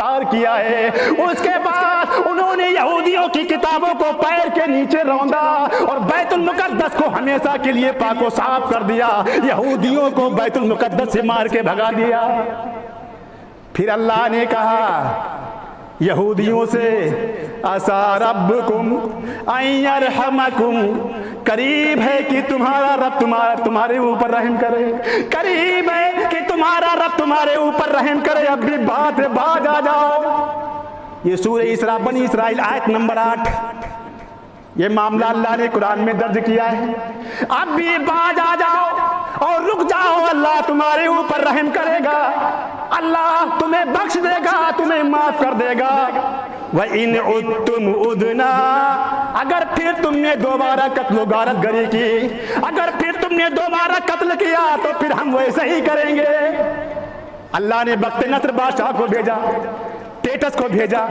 गिरफ्तार किया है। उसके बाद उन्होंने यहूदियों की किताबों को पैर के नीचे रौंदा और बैतुल मुकद्दस को हमेशा के लिए पाको साफ कर दिया। यहूदियों को बैतुल मुकद्दस से मार के भगा दिया। फिर अल्लाह ने कहा यहूदियों से, असा रब्बुकुम अयरहमकुम, करीब है कि तुम्हारा रब तुम्हारे ऊपर रहम करे, करीब है कि तुम्हारा रब तुम्हारे ऊपर रहम करे। अब भी बात है, बाज आ जाओ। ये सूरह इसरा बनी इसराइल आयत नंबर 8, ये मामला अल्लाह ने कुरान में दर्ज किया है। अब भी बाज आ जाओ और रुक जाओ, अल्लाह तुम्हारे ऊपर रहम करेगा, अल्लाह तुम्हें बख्श देगा, तुम्हें माफ कर देगा। व इन उद्तुम उदना, अगर फिर तुमने दोबारा कत्ल गारत गरी की, अगर फिर तुमने दोबारा कत्ल किया तो फिर हम वैसे ही करेंगे। अल्लाह ने बख्त नस्र बादशाह को भेजा, टेटस को भेजा।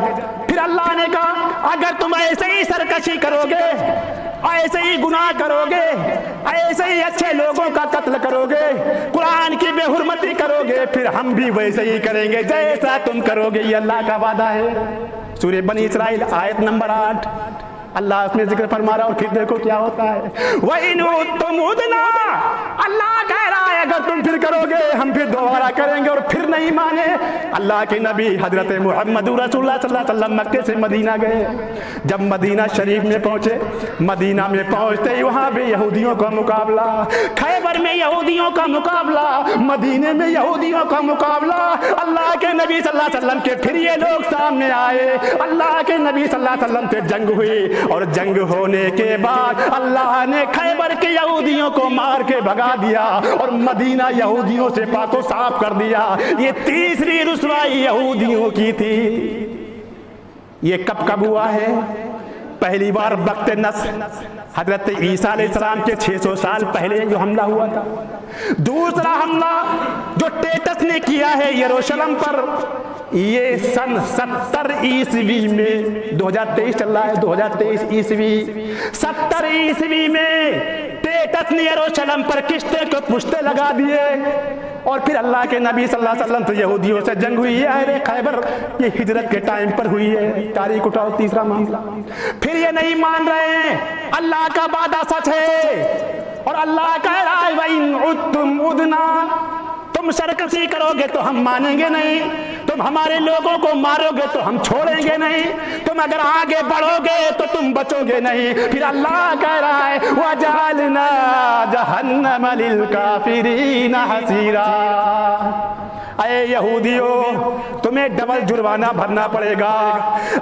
फिर अल्लाह ने कहा अगर तुम ऐसे ही सरकशी करोगे, ऐसे ही गुनाह करोगे, ऐसे ही अच्छे लोगों का कत्ल करोगे, कुरान की बेहुरमती करोगे, फिर हम भी वैसे ही करेंगे जैसा तुम करोगे। ये अल्लाह का वादा है। सूरह बनी इसराइल आयत नंबर 8 अल्लाह उसमें जिक्र फरमा रहा। और फिर देखो क्या होता है, वही तुम उदना, अल्लाह कह रहा है अगर तुम फिर करोगे हम फिर दोबारा करेंगे। और फिर नहीं माने, अल्लाह के नबी हजरत मोहम्मद रसूलुल्लाह सल्लल्लाहु अलैहि वसल्लम मक्के से मदीना गए। जब मदीना शरीफ में पहुंचे, मदीना में पहुंचते ही वहां भी यहूदियों का मुकाबला, खैबर में यहूदियों का मुकाबला, मदीने में यहूदियों का मुकाबला। अल्लाह के नबी सल्लल्लाहु अलैहि वसल्लम के फिर ये लोग सामने आए, अल्लाह के नबी सल्लल्लाहु अलैहि वसल्लम से जंग हुई। और जंग होने के बाद अल्लाह ने खैबर के यहूदियों को मार के भगा दिया और मदीना यहूदियों से पाको साफ कर दिया। ये तीसरी रुसवाई यहूदियों की थी। ये कब कब हुआ है? पहली बार वक्त नस्र हजरत ईसा अलैहिस्सलाम के 600 साल पहले जो हमला हुआ था। दूसरा हमला जो टेटस ने किया है यरूशलेम पर, ये सन 70 ईस्वी में, 2023 चल रहा है, 2023 ईस्वी, 70 ईस्वी में टेटस ने यरूशलेम पर किश्ते को पुश्ते लगा दिए। और फिर अल्लाह के नबी सल्लल्लाहु अलैहि वसल्लम से यहूदियों से जंग हुई है। अरे खैबर ये हिजरत के टाइम पर हुई है। तारीख उठाओ, तीसरा मामला। फिर ये नहीं मान रहे हैं अल्लाह का वादा सच है। और अल्लाह कह रहा है वइन उद्तुम उदना, तुम सरकशी करोगे तो हम मानेंगे नहीं, तुम हमारे लोगों को मारोगे तो हम छोड़ेंगे नहीं, तुम अगर आगे बढ़ोगे तो तुम बचोगे नहीं। फिर अल्लाह कह रहा है वजअलना जहन्नम लिल काफिरीन हसीरा। अरे यहूदियों तुम्हें डबल जुर्माना भरना पड़ेगा।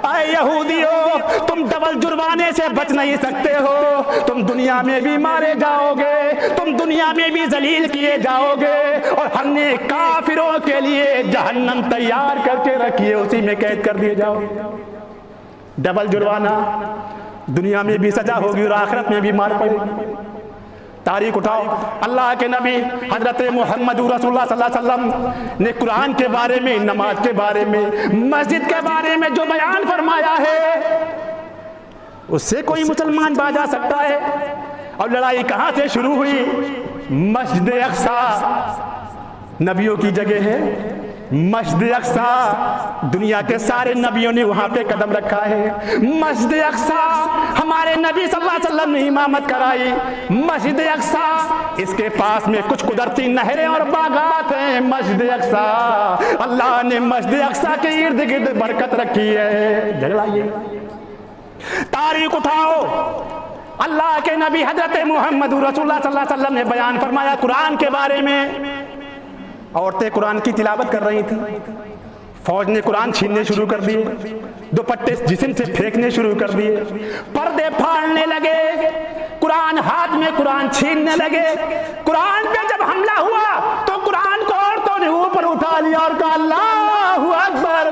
अरे यहूदियों तुम डबल जुर्माने से बच नहीं सकते हो। तुम दुनिया में भी मारे जाओगे, तुम दुनिया में भी जलील किए जाओगे। और हमने काफिरों के लिए जहन्नम तैयार करके रखी है, उसी में कैद कर दिए जाओ। डबल जुर्माना, दुनिया में भी सजा होगी और आखिरत में भी मार पड़ेगी। तारीख उठाओ, अल्लाह के नबी हजरत मोहम्मद रसूलुल्लाह सल्लल्लाहु अलैहि वसल्लम ने कुरान के बारे में, नमाज के बारे में, मस्जिद के बारे में जो बयान फरमाया है उससे कोई मुसलमान बाज आ सकता है। और लड़ाई कहां से शुरू हुई? मस्जिद अक्सा नबियों की जगह है। मस्जिद अक्सा दुनिया के सारे नबियों ने वहां पे कदम रखा है। मस्जिद अक्सा हमारे नबी सल्लल्लाहु अलैहि वसल्लम ने इमामत कराई। मस्जिद अक्सा इसके पास में कुछ कुदरती नहरें और बागात हैं। मस्जिद अक्सा, अल्लाह ने मस्जिद अक्सा के इर्द गिर्द बरकत रखी है। झगड़ा ये तारीख उठाओ, अल्लाह के नबी हजरत मोहम्मद रसूलुल्लाह सल्लल्लाहु अलैहि वसल्लम ने बयान फरमाया कुरान के बारे में। औरतें कुरान की तिलावत कर रही थी, फौज ने कुरान छीनने शुरू कर दिए, दुपट्टे जिस्म से फेंकने शुरू कर दिए, पर्दे फाड़ने लगे, कुरान हाथ में कुरान छीनने लगे। कुरान पे जब हमला हुआ तो कुरान को औरतों ने ऊपर उठा लिया और कहा अल्लाहू अकबर।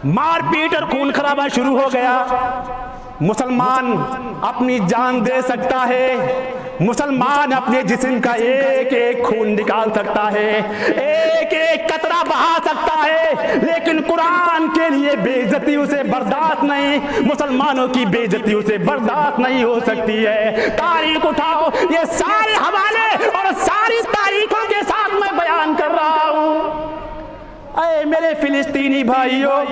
मारपीट और खून खराबा शुरू हो गया। मुसलमान अपनी जान दे सकता है, मुसलमान अपने जिस्म का एक एक खून निकाल सकता है, एक एक कतरा बहा सकता है, लेकिन कुरान के लिए बेइज्जती उसे बर्दाश्त नहीं, मुसलमानों की बेइज्जती उसे बर्दाश्त नहीं हो सकती है। तारीख उठाओ, ये सारे हवाले और सारी तारीखों के साथ मैं बयान कर रहा हूं। अरे मेरे फिलिस्तीनी भाइयों,